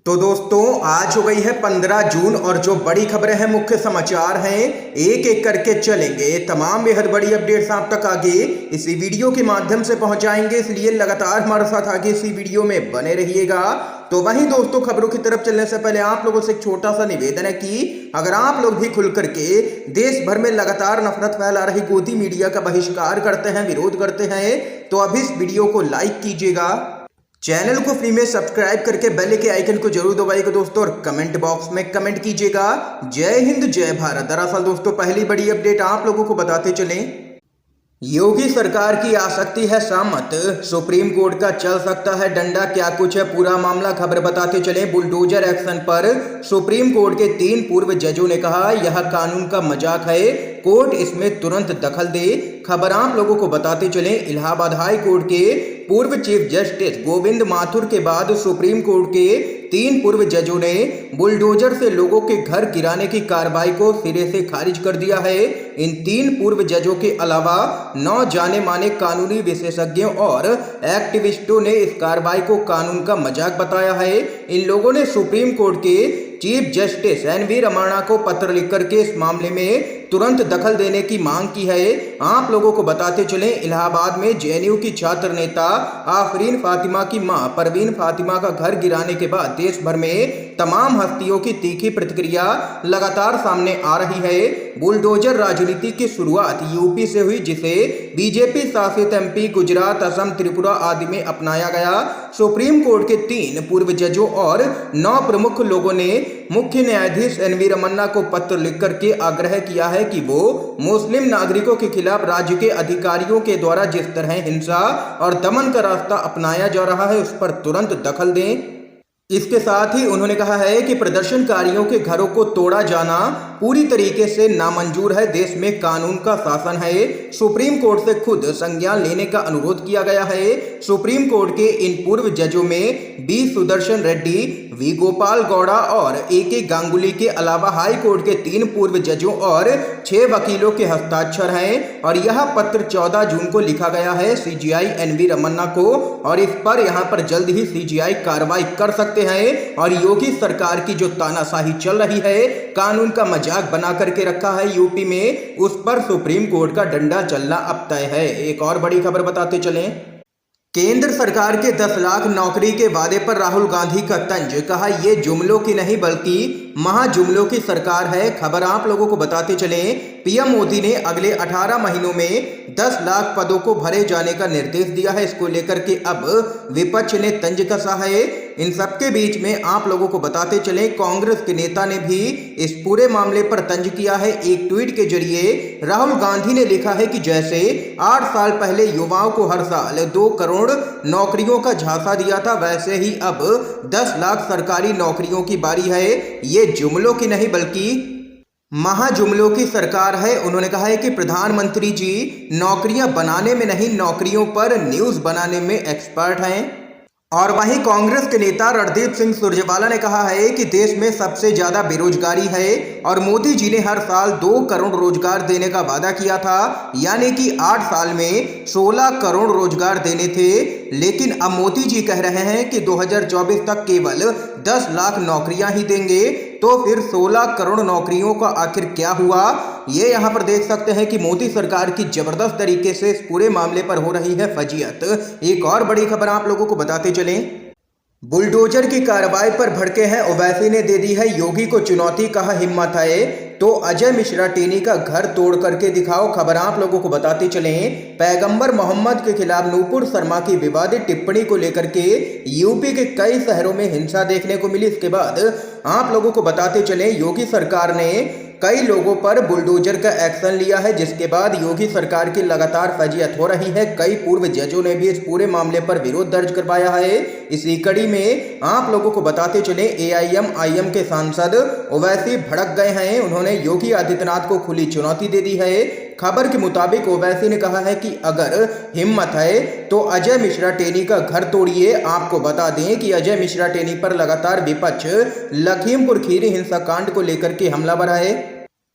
तो दोस्तों आज हो गई है 15 जून और जो बड़ी खबरें हैं, मुख्य समाचार हैं, एक एक करके चलेंगे। तमाम बेहद बड़ी अपडेट्स आप तक आगे इसी वीडियो के माध्यम से पहुंचाएंगे, इसलिए लगातार हमारे साथ आगे इसी वीडियो में बने रहिएगा। तो वहीं दोस्तों, खबरों की तरफ चलने से पहले आप लोगों से एक छोटा सा निवेदन है कि अगर आप लोग भी खुल करके देश भर में लगातार नफरत फैला रही गोदी मीडिया का बहिष्कार करते हैं, विरोध करते हैं, तो अभी इस वीडियो को लाइक कीजिएगा, चैनल को फ्री में सब्सक्राइब करके बेल के आइकन को जरूर दबाइएगा दोस्तों, और कमेंट बॉक्स में कमेंट कीजिएगा जय हिंद जय भारत। दरअसल दोस्तों, पहली बड़ी अपडेट आप लोगों को बताते चलें, योगी सरकार की आ सकती है शामत, सुप्रीम कोर्ट का चल सकता है डंडा। क्या कुछ है पूरा मामला, खबर बताते चले। बुलडोजर एक्शन पर सुप्रीम कोर्ट के 3 पूर्व जजों ने कहा यह कानून का मजाक है, कोर्ट इसमें तुरंत दखल दे। खबर आप लोगों को बताते चले, इलाहाबाद हाई कोर्ट के पूर्व चीफ जस्टिस गोविंद माथुर के बाद सुप्रीम कोर्ट के 3 पूर्व जजों ने बुलडोजर से लोगों के घर गिराने की कार्रवाई को सिरे से खारिज कर दिया है। इन 3 पूर्व जजों के अलावा 9 जाने माने कानूनी विशेषज्ञों और एक्टिविस्टों ने इस कार्रवाई को कानून का मजाक बताया है। इन लोगों ने सुप्रीम कोर्ट के चीफ जस्टिस एनवी रमन्ना को पत्र लिख करके इस मामले में तुरंत दखल देने की मांग की है। आप लोगों को बताते चलें, इलाहाबाद में जेएनयू की छात्र नेता आफरीन फातिमा की मां परवीन फातिमा का घर गिराने के बाद देश भर में तमाम हस्तियों की तीखी प्रतिक्रिया लगातार सामने आ रही है। बुलडोजर राजनीति की शुरुआत यूपी से हुई, जिसे बीजेपी शासित एमपी, गुजरात, असम, त्रिपुरा आदि में अपनाया गया। सुप्रीम कोर्ट के 3 पूर्व जजों और 9 प्रमुख लोगों ने मुख्य न्यायाधीश एनवी रमन्ना को पत्र लिख करके आग्रह किया है कि वो मुस्लिम नागरिकों के खिलाफ राज्य के अधिकारियों के द्वारा जिस तरह हिंसा और दमन का रास्ता अपनाया जा रहा है उस पर तुरंत दखल दें। इसके साथ ही उन्होंने कहा है कि प्रदर्शनकारियों के घरों को तोड़ा जाना पूरी तरीके से नामंजूर है, देश में कानून का शासन है। सुप्रीम कोर्ट से खुद संज्ञान लेने का अनुरोध किया गया है। सुप्रीम कोर्ट के इन पूर्व जजों में बी सुदर्शन रेड्डी, वी गोपाल गौड़ा और ए गांगुली के अलावा हाई कोर्ट के 3 पूर्व जजों और 6 वकीलों के हस्ताक्षर हैं, और यह पत्र 14 जून को लिखा गया है सीजीआई एनवी रमन्ना को, और इस पर यहां पर जल्द ही सीजीआई कार्रवाई कर सकते हैं। और योगी सरकार की जो तानाशाही चल रही है, कानून का मजाक बना करके रखा है यूपी में, उस पर सुप्रीम कोर्ट का डंडा चलना अब तय है। एक और बड़ी खबर बताते चलें, केंद्र सरकार के 10 लाख नौकरी के वादे पर राहुल गांधी का तंज, कहा ये जुमलों की नहीं बल्कि महाजुमलों की सरकार है। खबर आप लोगों को बताते चलें, पीएम मोदी ने अगले 18 महीनों में 10 लाख पदों को भरे जाने का निर्देश दिया है। इसको लेकर के अब विपक्ष ने तंज कसा है। इन सबके बीच में आप लोगों को बताते चलें, कांग्रेस के नेता ने भी इस पूरे मामले पर तंज किया है। एक ट्वीट के जरिए राहुल गांधी ने लिखा है कि जैसे 8 साल पहले युवाओं को हर साल 2 करोड़ नौकरियों का झांसा दिया था, वैसे ही अब 10 लाख सरकारी नौकरियों की बारी है। ये जुमलों की नहीं बल्कि महाजुमलों की सरकार है। उन्होंने कहा है कि प्रधानमंत्री जी नौकरियां बनाने में नहीं, नौकरियों पर न्यूज बनाने में एक्सपर्ट हैं। और वहीं कांग्रेस के नेता रणदीप सिंह सुरजेवाला ने कहा है कि देश में सबसे ज्यादा बेरोजगारी है, और मोदी जी ने हर साल 2 करोड़ रोजगार देने का वादा किया था, यानी कि 8 साल में 16 करोड़ रोजगार देने थे। लेकिन अब मोदी जी कह रहे हैं कि 2024 तक केवल 10 लाख नौकरियां ही देंगे, तो फिर 16 करोड़ नौकरियों का आखिर क्या हुआ? ये यहाँ पर देख सकते हैं कि मोदी सरकार की जबरदस्त तरीके से इस पूरे मामले पर हो रही है फजीयत। एक और बड़ी खबर आप लोगों को बताते चलें, बुलडोजर की कार्रवाई पर भड़के हैं ओवैसी ने दे दी है योगी को चुनौती, कहा हिम्मत है तो अजय मिश्रा टेनी का घर तोड़ करके दिखाओ। खबर आप लोगों को बताते चलें, पैगंबर मोहम्मद के खिलाफ नूपुर शर्मा की विवादित टिप्पणी को लेकर के यूपी के कई शहरों में हिंसा देखने को मिली। इसके बाद आप लोगों को बताते चलें, योगी सरकार ने कई लोगों पर बुलडोजर का एक्शन लिया है, जिसके बाद योगी सरकार की लगातार फजीयत हो रही है। कई पूर्व जजों ने भी इस पूरे मामले पर विरोध दर्ज करवाया है। इसी कड़ी में आप लोगों को बताते चले, एआईएमआईएम के सांसद ओवैसी भड़क गए हैं। उन्होंने योगी आदित्यनाथ को खुली चुनौती दे दी है। खबर के मुताबिक ओवैसी ने कहा है कि अगर हिम्मत है तो अजय मिश्रा टेनी का घर तोड़िए। आपको बता दें कि अजय मिश्रा टेनी पर लगातार विपक्ष लखीमपुर खीरी हिंसाकांड को लेकर के हमलावर है।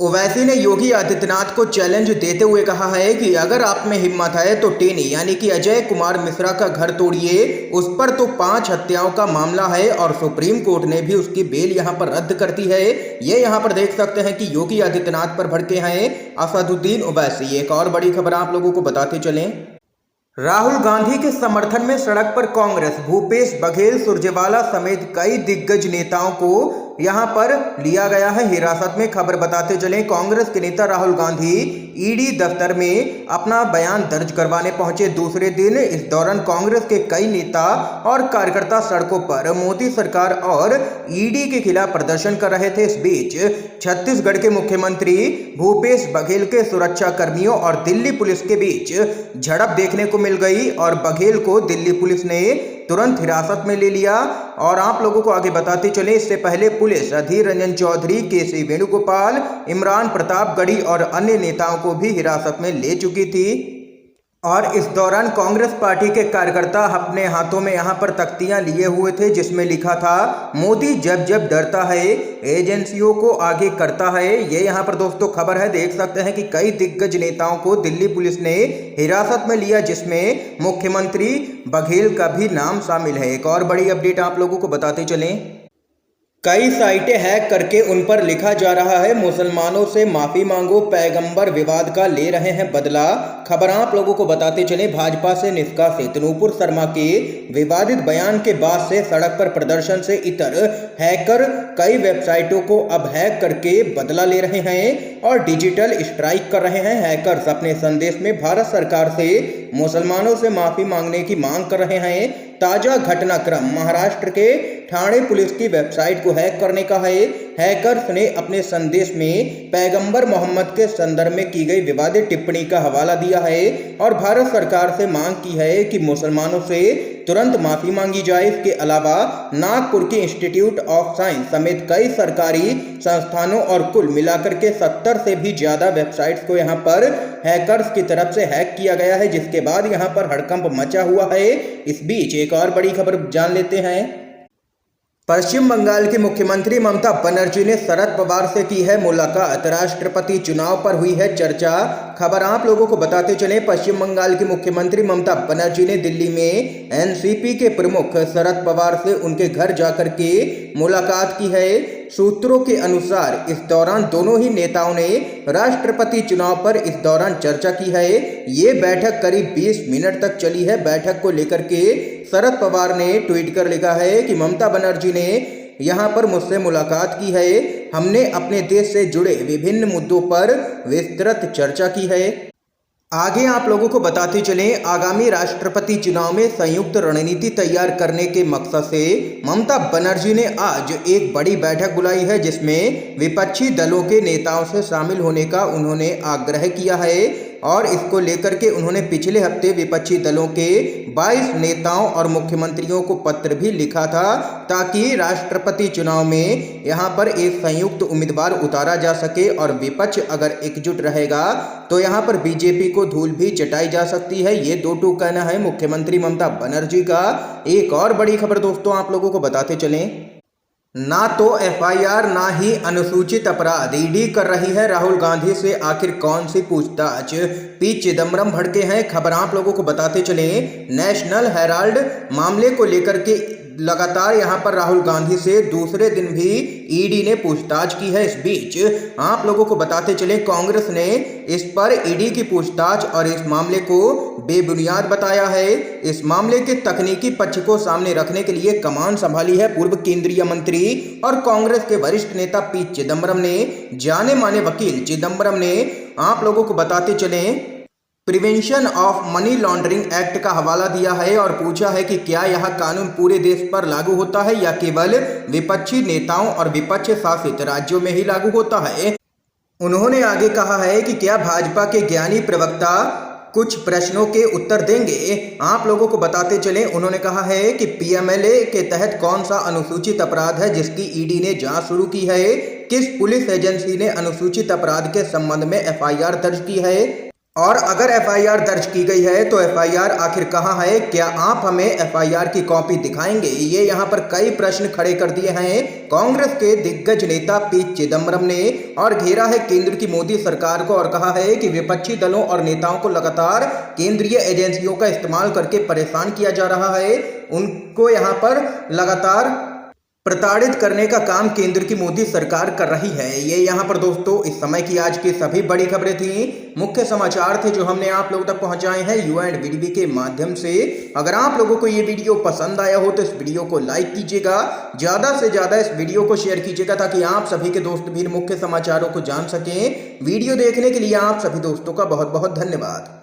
ओवैसी ने योगी आदित्यनाथ को चैलेंज देते हुए कहा है कि अगर आप में हिम्मत है तो टेनी यानी कि अजय कुमार मिश्रा का घर तोड़िए। उस पर तो 5 हत्याओं का मामला है और सुप्रीम कोर्ट ने भी उसकी बेल यहां पर रद्द कर दी है। ये यहां पर देख सकते हैं कि योगी आदित्यनाथ पर भड़के हैं असदुद्दीन ओवैसी। एक और बड़ी खबर आप लोगों को बताते चलें। राहुल गांधी के समर्थन में सड़क पर कांग्रेस, भूपेश बघेल, सुरजेवाला समेत कई दिग्गज नेताओं को यहां पर लिया गया है हिरासत में। खबर बताते चलें, कांग्रेस के नेता राहुल गांधी ईडी दफ्तर में अपना बयान दर्ज करवाने पहुंचे दूसरे दिन। इस दौरान कांग्रेस के कई नेता और कार्यकर्ता सड़कों पर मोदी सरकार और ईडी के खिलाफ प्रदर्शन कर रहे थे। इस बीच छत्तीसगढ़ के मुख्यमंत्री भूपेश बघेल के सुरक्षा कर्मियों और दिल्ली पुलिस के बीच झड़प देखने को मिल गई और बघेल को दिल्ली पुलिस ने तुरंत हिरासत में ले लिया। और आप लोगों को आगे बताते चले, इससे पहले पुलिस अधीर रंजन चौधरी, केसी वेणुगोपाल, इमरान प्रतापगढ़ी और अन्य नेताओं को भी हिरासत में ले चुकी थी। और इस दौरान कांग्रेस पार्टी के कार्यकर्ता अपने हाथों में यहां पर तख्तियां लिए हुए थे जिसमें लिखा था, मोदी जब जब डरता है एजेंसियों को आगे करता है। ये यहां पर दोस्तों खबर है। देख सकते हैं कि कई दिग्गज नेताओं को दिल्ली पुलिस ने हिरासत में लिया जिसमें मुख्यमंत्री बघेल का भी नाम शामिल है। एक और बड़ी अपडेट आप लोगों को बताते चलें। कई साइटें हैक करके उन पर लिखा जा रहा है, मुसलमानों से माफी मांगो, पैगंबर विवाद का ले रहे हैं बदला। खबर आप लोगों को बताते चले, भाजपा से निष्कासित नूपुर शर्मा के विवादित बयान के बाद से सड़क पर प्रदर्शन से इतर हैकर कई वेबसाइटों को अब हैक करके बदला ले रहे हैं और डिजिटल स्ट्राइक कर रहे हैं। हैकर्स अपने संदेश में भारत सरकार से मुसलमानों से माफी मांगने की मांग कर रहे हैं। ताजा घटनाक्रम महाराष्ट्र के ठाणे पुलिस की वेबसाइट को हैक करने का है। हैकर्स ने अपने संदेश में पैगंबर मोहम्मद के संदर्भ में की गई विवादित टिप्पणी का हवाला दिया है और भारत सरकार से मांग की है कि मुसलमानों से तुरंत माफी मांगी जाए। इसके अलावा नागपुर के इंस्टीट्यूट ऑफ साइंस समेत कई सरकारी संस्थानों और कुल मिलाकर के 70 से भी ज्यादा वेबसाइट्स को यहां पर हैकर्स की तरफ से हैक किया गया है, जिसके बाद यहां पर हड़कंप मचा हुआ है। इस बीच एक और बड़ी खबर जान लेते हैं। पश्चिम बंगाल की मुख्यमंत्री ममता बनर्जी ने शरद पवार से की है मुलाकात, राष्ट्रपति चुनाव पर हुई है चर्चा। खबर आप लोगों को बताते चले, पश्चिम बंगाल की मुख्यमंत्री ममता बनर्जी ने दिल्ली में एनसीपी के प्रमुख शरद पवार से उनके घर जाकर के मुलाकात की है। सूत्रों के अनुसार इस दौरान दोनों ही नेताओं ने राष्ट्रपति चुनाव पर इस दौरान चर्चा की है। ये बैठक करीब 20 मिनट तक चली है। बैठक को लेकर के शरद पवार ने ट्वीट कर लिखा है कि ममता बनर्जी ने यहाँ पर मुझसे मुलाकात की है, हमने अपने देश से जुड़े विभिन्न मुद्दों पर विस्तृत चर्चा की है। आगे आप लोगों को बताते चलें, आगामी राष्ट्रपति चुनाव में संयुक्त रणनीति तैयार करने के मकसद से ममता बनर्जी ने आज एक बड़ी बैठक बुलाई है जिसमें विपक्षी दलों के नेताओं से शामिल होने का उन्होंने आग्रह किया है। और इसको लेकर के उन्होंने पिछले हफ्ते विपक्षी दलों के 22 नेताओं और मुख्यमंत्रियों को पत्र भी लिखा था ताकि राष्ट्रपति चुनाव में यहां पर एक संयुक्त उम्मीदवार उतारा जा सके और विपक्ष अगर एकजुट रहेगा तो यहां पर बीजेपी को धूल भी चटाई जा सकती है। ये दो टूक कहना है मुख्यमंत्री ममता बनर्जी का। एक और बड़ी खबर दोस्तों आप लोगों को बताते चलें, ना तो एफआईआर ना ही अनुसूचित अपराध, ईडी कर रही है राहुल गांधी से आखिर कौन सी पूछताछ, पी चिदम्बरम भड़के हैं। खबर आप लोगों को बताते चले, नेशनल हेराल्ड मामले को लेकर के लगातार यहां पर राहुल गांधी से दूसरे दिन भी ईडी ने पूछताछ की है। इस बीच आप लोगों को बताते चले, कांग्रेस ने इस पर ईडी की पूछताछ और इस मामले को बेबुनियाद बताया है। इस मामले के तकनीकी पक्ष को सामने रखने के लिए कमान संभाली है पूर्व केंद्रीय मंत्री और कांग्रेस के वरिष्ठ नेता पी चिदम्बरम ने। जाने माने वकील चिदम्बरम ने आप लोगों को बताते चले prevention of money laundering act का हवाला दिया है और पूछा है कि क्या यह कानून पूरे देश पर लागू होता है या केवल विपक्षी नेताओं और विपक्ष शासित राज्यों में ही लागू होता है। उन्होंने आगे कहा है कि क्या भाजपा के ज्ञानी प्रवक्ता कुछ प्रश्नों के उत्तर देंगे। आप लोगों को बताते चलें, उन्होंने कहा है कि पीएमएलए के तहत कौन सा अनुसूचित अपराध है जिसकी ईडी ने जांच शुरू की है, किस पुलिस एजेंसी ने अनुसूचित अपराध के संबंध में एफआईआर दर्ज की है। और अगर एफआईआर दर्ज की गई है तो एफआईआर आखिर कहाँ है, क्या आप हमें एफआईआर की कॉपी दिखाएंगे? ये यहाँ पर कई प्रश्न खड़े कर दिए हैं कांग्रेस के दिग्गज नेता पी चिदम्बरम ने, और घेरा है केंद्र की मोदी सरकार को और कहा है कि विपक्षी दलों और नेताओं को लगातार केंद्रीय एजेंसियों का इस्तेमाल करके परेशान किया जा रहा है। उनको यहाँ पर लगातार प्रताड़ित करने का काम केंद्र की मोदी सरकार कर रही है। ये यहाँ पर दोस्तों इस समय की आज की सभी बड़ी खबरें थी, मुख्य समाचार थे जो हमने आप लोगों तक पहुंचाए हैं यू एंड वीडीवी के माध्यम से। अगर आप लोगों को ये वीडियो पसंद आया हो तो इस वीडियो को लाइक कीजिएगा, ज़्यादा से ज़्यादा इस वीडियो को शेयर कीजिएगा ताकि आप सभी के दोस्त भी मुख्य समाचारों को जान सकें। वीडियो देखने के लिए आप सभी दोस्तों का बहुत बहुत धन्यवाद।